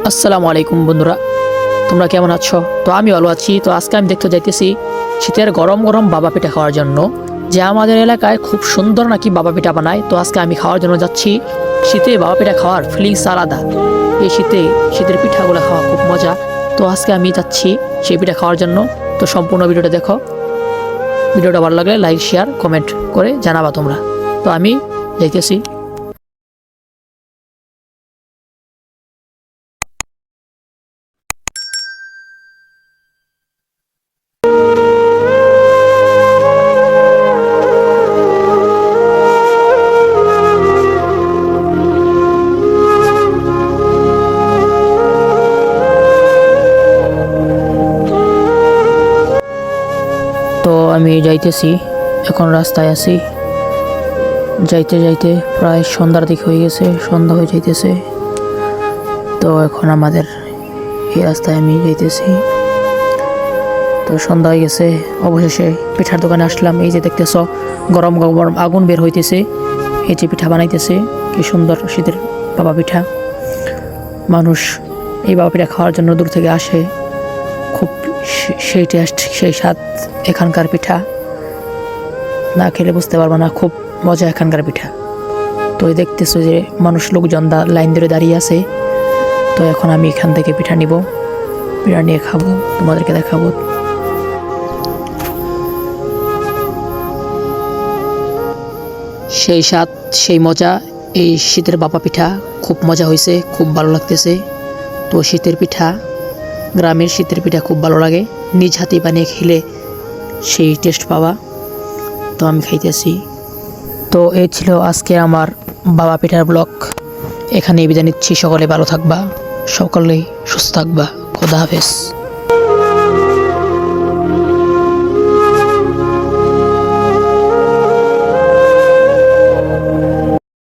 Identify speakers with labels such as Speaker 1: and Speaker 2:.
Speaker 1: আসসালামু আলাইকুম বন্ধুরা, তোমরা কেমন আছো? তো আমি ভালো আছি। তো আজকে আমি দেখতে যাইতেছি শীতের গরম গরম বাবা পিঠা খাওয়ার জন্য, যে আমাদের এলাকায় খুব সুন্দর নাকি বাবা পিঠা বানায়। তো আজকে আমি খাওয়ার জন্য যাচ্ছি। শীতে বাবা পিঠা খাওয়ার ফিলিংস আলাদা। এই শীতের পিঠাগুলো খাওয়া খুব মজা। তো আজকে আমি যাচ্ছি সেই পিঠা খাওয়ার জন্য। তো সম্পূর্ণ ভিডিওটা দেখো। ভিডিওটা ভালো লাগলে লাইক শেয়ার কমেন্ট করে জানাবা তোমরা। তো আমি যাইতেছি। তো আমি যাইতেছি, এখন রাস্তায় আছি। যাইতে যাইতে প্রায় সন্ধ্যার দিক হয়ে গেছে, সন্ধ্যা হয়ে যাইতেছে। তো এখন আমাদের এই রাস্তায় আমি যাইতেছি। তো সন্ধ্যা হয়ে গেছে, অবশেষে পিঠার দোকানে আসলাম। এই যে দেখতেছ গরম গরম আগুন বের হইতেছে, এই যে পিঠা বানাইতেছে। কি সুন্দর শীতের বাবা পিঠা। মানুষ এই বাবা পিঠা খাওয়ার জন্য দূর থেকে আসে। খুব সেই টেস্ট, সেই স্বাদ এখানকার পিঠা, না খেলে বুঝতে পারবে না। খুব মজা এখানকার পিঠা। তো দেখতেছো যে মানুষ লোকজন লাইন ধরে দাঁড়িয়ে আছে। তো এখন আমি এখান থেকে পিঠা নিব, পিঠা নিয়ে খাবো, তোমাদেরকে দেখাবো। সেই স্বাদ, সেই মজা। এই শীতের বাবা পিঠা খুব মজা হয়েছে, খুব ভালো লাগতেছে। তো শীতের পিঠা, গ্রামের শীতের পিঠা খুব ভালো লাগে। নিজ হাতে বানিয়ে খেলে সেই টেস্ট পাওয়া। তো আমি খাইতেছি। তো এই ছিল আজকে আমার বাবা পিঠার ব্লগ। এখানে বিদায় নিচ্ছি। সকলে ভালো থাকবা, সকলেই সুস্থ থাকবা। খোদা হাফেজ।